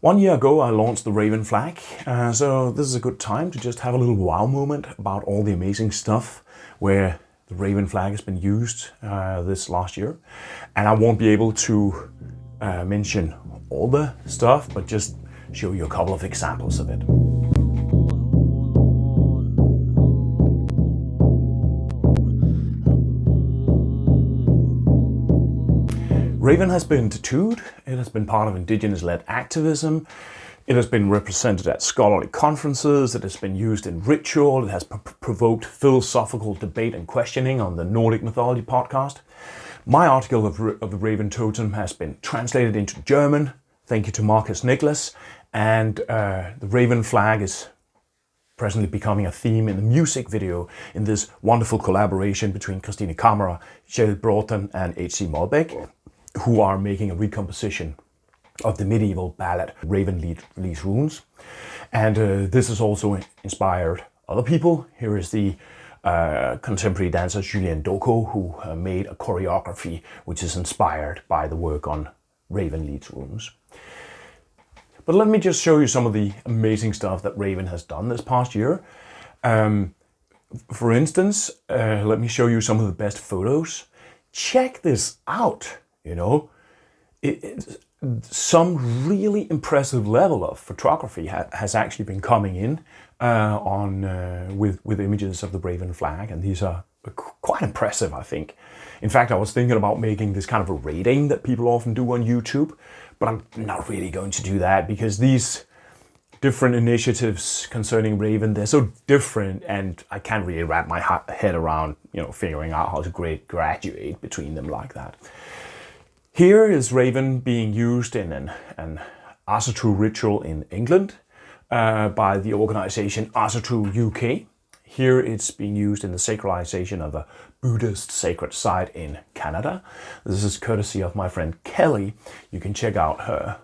1 year ago, I launched the Raven flag, so this is a good time to just have a little wow moment about all the amazing stuff where the Raven flag has been used this last year. And I won't be able to mention all the stuff, but just show you a couple of examples of it. Raven has been tattooed, it has been part of Indigenous-led activism, it has been represented at scholarly conferences, it has been used in ritual, it has provoked philosophical debate and questioning on the Nordic Mythology podcast. My article of the Raven Totem has been translated into German, thank you to Marcus Nicholas, and the Raven flag is presently becoming a theme in the music video in this wonderful collaboration between Christine Kammerer, Kjell Bråten and H.C. Molbech, who are making a recomposition of the medieval ballad Raven Leads Runes. And this has also inspired other people. Here is the contemporary dancer Julien Doko, who made a choreography which is inspired by the work on Raven Leads Runes. But let me just show you some of the amazing stuff that Raven has done this past year. For instance, let me show you some of the best photos. Check this out. You know, some really impressive level of photography has actually been coming in with images of the Raven flag, and these are quite impressive, I think. In fact, I was thinking about making this kind of a rating that people often do on YouTube, but I'm not really going to do that because these different initiatives concerning Raven, they're so different, and I can't really wrap my head around, figuring out how to graduate between them like that. Here is Raven being used in an Asatru ritual in England by the organization Asatru UK. Here it's being used in the sacralization of a Buddhist sacred site in Canada. This is courtesy of my friend Kelly. You can check out her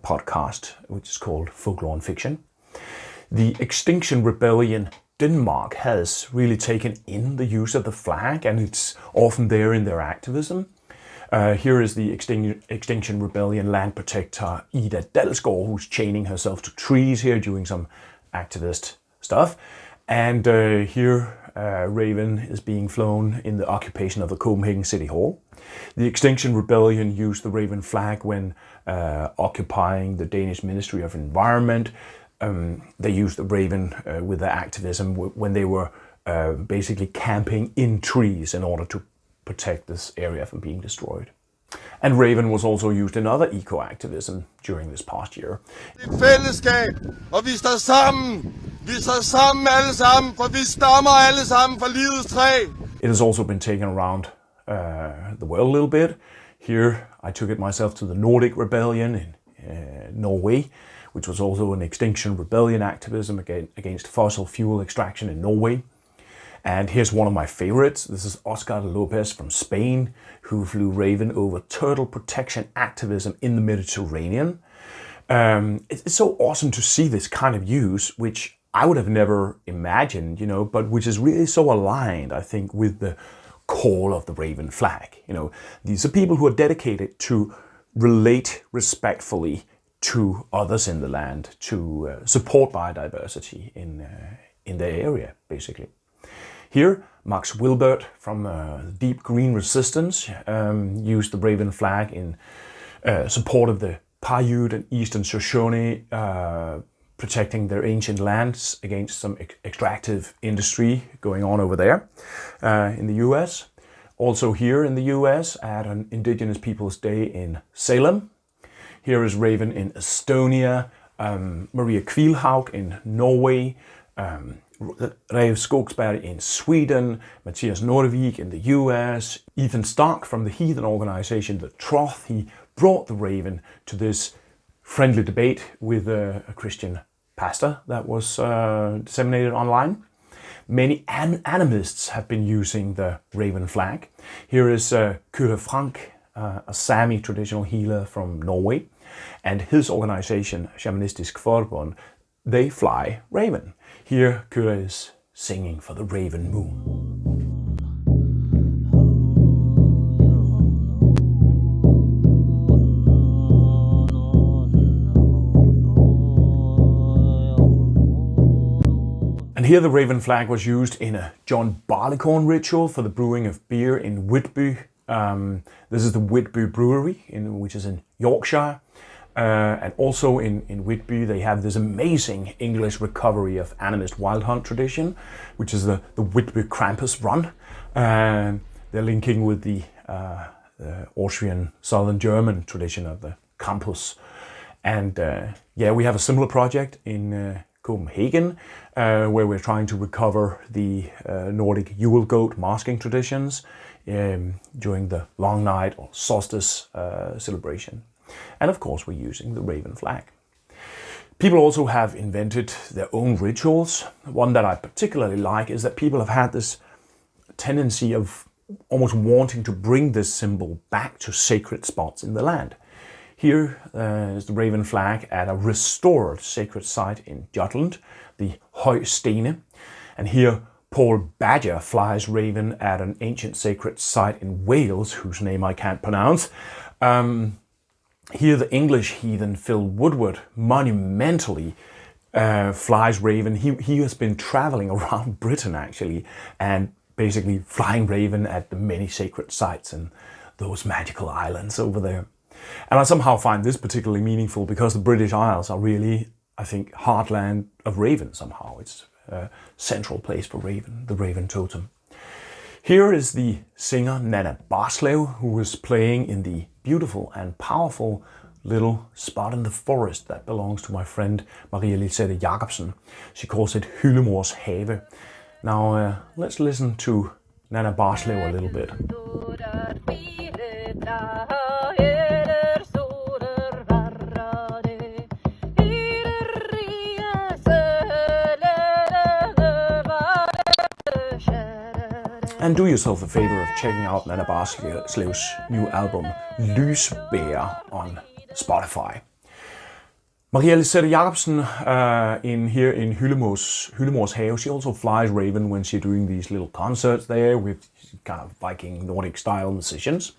podcast, which is called Folklore and Fiction. The Extinction Rebellion Denmark has really taken in the use of the flag, and it's often there in their activism. Here is the Extinction Rebellion land protector Ida Dalsgaard, who's chaining herself to trees here doing some activist stuff. And here Raven is being flown in the occupation of the Copenhagen City Hall. The Extinction Rebellion used the Raven flag when occupying the Danish Ministry of Environment. They used the Raven with their activism when they were basically camping in trees in order to protect this area from being destroyed. And Raven was also used in other eco-activism during this past year. Fællesskab, og vi står sammen. Vi står sammen alle sammen, for vi stammer alle sammen fra livets træ. It has also been taken around the world a little bit. Here I took it myself to the Nordic Rebellion in Norway, which was also an Extinction Rebellion activism against fossil fuel extraction in Norway. And here's one of my favorites. This is Oscar Lopez from Spain, who flew Raven over turtle protection activism in the Mediterranean. It's so awesome to see this kind of use, which I would have never imagined, but which is really so aligned, I think, with the call of the Raven flag. These are people who are dedicated to relate respectfully to others in the land, to support biodiversity in their area, basically. Here, Max Wilbert from Deep Green Resistance used the Raven flag in support of the Paiute and Eastern Shoshone, protecting their ancient lands against some extractive industry going on over there in the US. Also here in the US at an Indigenous Peoples Day in Salem. Here is Raven in Estonia, Maria Kvilhaug in Norway, Rev Skogsberg in Sweden, Matthias Nordvik in the US, Ethan Stark from the heathen organization The Troth. He brought the Raven to this friendly debate with a Christian pastor that was disseminated online. Many animists have been using the Raven flag. Here is Kyrre Frank, a Sami traditional healer from Norway, and his organization Shamanistisk Forbund. They fly Raven. Here Kyrre is singing for the Raven Moon. here the raven flag was used in a John Barleycorn ritual for the brewing of beer in Whitby. This is the Whitby Brewery, which is in Yorkshire. And also in Whitby, they have this amazing English recovery of animist wild hunt tradition, which is the Whitby Krampus Run. They're linking with the Austrian Southern German tradition of the Krampus. And yeah, we have a similar project in Copenhagen, where we're trying to recover the Nordic Yule goat masking traditions during the long night or solstice celebration. And of course, we're using the raven flag. People also have invented their own rituals. One that I particularly like is that people have had this tendency of almost wanting to bring this symbol back to sacred spots in the land. Here is the raven flag at a restored sacred site in Jutland, the Højstene. And here Paul Badger flies raven at an ancient sacred site in Wales, whose name I can't pronounce. Here the English heathen Phil Woodward monumentally flies raven. He has been traveling around Britain actually and basically flying raven at the many sacred sites and those magical islands over there. And I somehow find this particularly meaningful because the British Isles are really, I think, heartland of raven somehow. It's a central place for raven, the raven totem. Here is the singer Nana Barslev, who was playing in the beautiful and powerful little spot in the forest that belongs to my friend Maria Lisette Jacobsen. She calls it Hyllemors Have. Now let's listen to Nana Barslev a little bit. And do yourself a favor of checking out Nana Barslev's new album Lysbærer on Spotify. Maria Lisette Jacobsen here in Hyllemors Have, she also flies raven when she's doing these little concerts there with kind of Viking Nordic style musicians.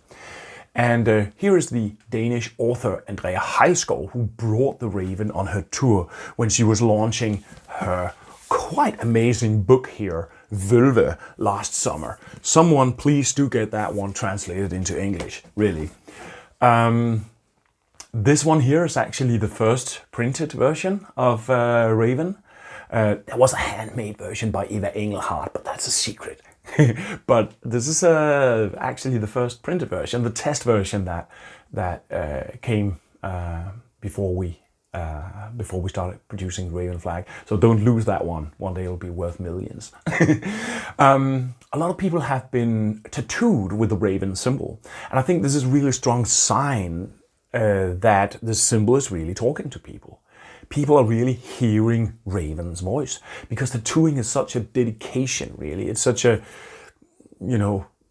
And here is the Danish author Andrea Heilskov, who brought the raven on her tour when she was launching her quite amazing book here, Vølve, last summer. Someone please do get that one translated into English, really. This one here is actually the first printed version of Raven. There was a handmade version by Eva Engelhardt, but that's a secret. But this is actually the first printed version, the test version that came before we started producing the Raven flag. So don't lose that one. One day it'll be worth millions. A lot of people have been tattooed with the Raven symbol. And I think this is a really strong sign that this symbol is really talking to people. People are really hearing Raven's voice because tattooing is such a dedication, really. It's such a,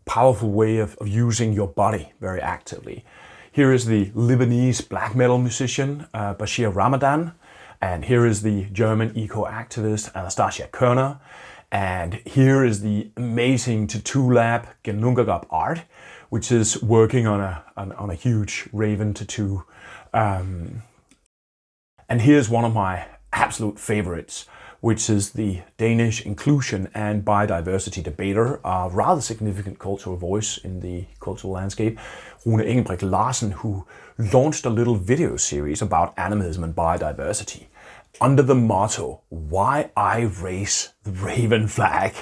powerful way of using your body very actively. Here is the Lebanese black metal musician Bashir Ramadan, and here is the German eco-activist Anastasia Kerner, and here is the amazing tattoo lab Genungagap Art, which is working on a huge raven tattoo. And here's one of my absolute favorites, which is the Danish inclusion and biodiversity debater, a rather significant cultural voice in the cultural landscape, Rune Hjarnø Rasmussen, who launched a little video series about animism and biodiversity under the motto, "Why I Raise the Raven Flag."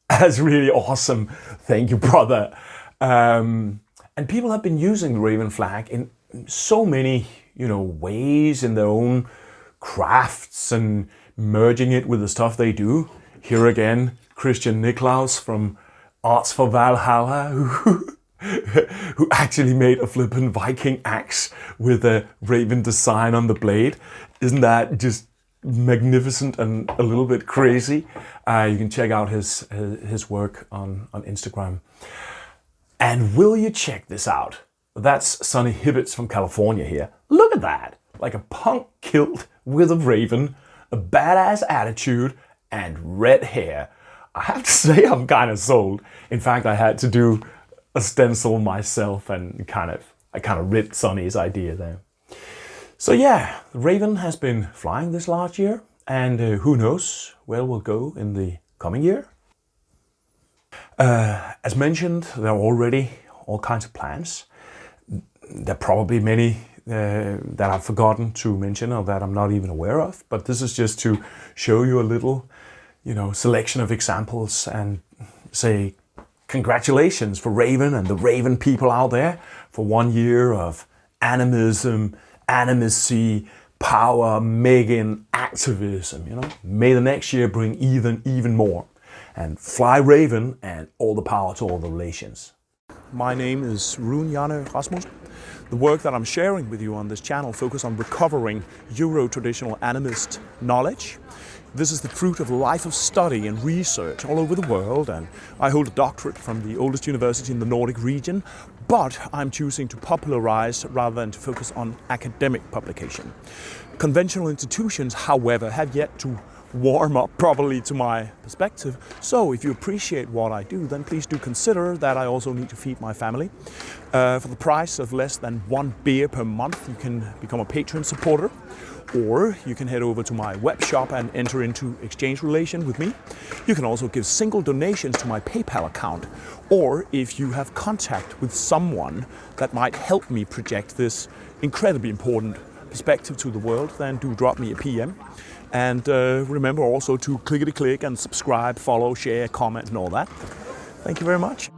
That's really awesome. Thank you, brother. And people have been using the Raven flag in so many, ways in their own crafts and merging it with the stuff they do. Here again, Christian Niklaus from Arts for Valhalla, who actually made a flippin' Viking axe with a raven design on the blade. Isn't that just magnificent and a little bit crazy? You can check out his work on Instagram. And will you check this out? That's Sonny Hibbets from California here. Look at that! Like a punk kilt with a raven, a badass attitude, and red hair. I have to say I'm kind of sold. In fact, I had to do a stencil myself and I kind of ripped Sonny's idea there. So yeah, the Raven has been flying this last year. and who knows where we'll go in the coming year. As mentioned, there are already all kinds of plans. There are probably many that I've forgotten to mention or that I'm not even aware of, but this is just to show you a little, selection of examples and say congratulations for Raven and the Raven people out there for 1 year of animism, animacy, power, making activism. May the next year bring even more. And fly Raven and all the power to all the relations. My name is Rune Hjarnø Rasmussen. The work that I'm sharing with you on this channel focuses on recovering Euro-traditional animist knowledge. This is the fruit of a life of study and research all over the world, and I hold a doctorate from the oldest university in the Nordic region, but I'm choosing to popularize rather than to focus on academic publication. Conventional institutions, however, have yet to warm up properly to my perspective. So if you appreciate what I do, then please do consider that I also need to feed my family. For the price of less than 1 beer per month, you can become a Patreon supporter, or you can head over to my web shop and enter into exchange relation with me. You can also give single donations to my PayPal account, or if you have contact with someone that might help me project this incredibly important perspective to the world, then do drop me a PM. And remember also to clickety-click and subscribe, follow, share, comment and all that. Thank you very much.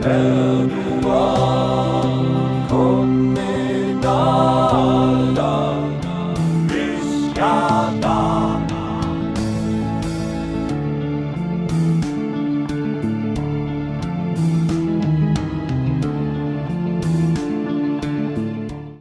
Er du ankommet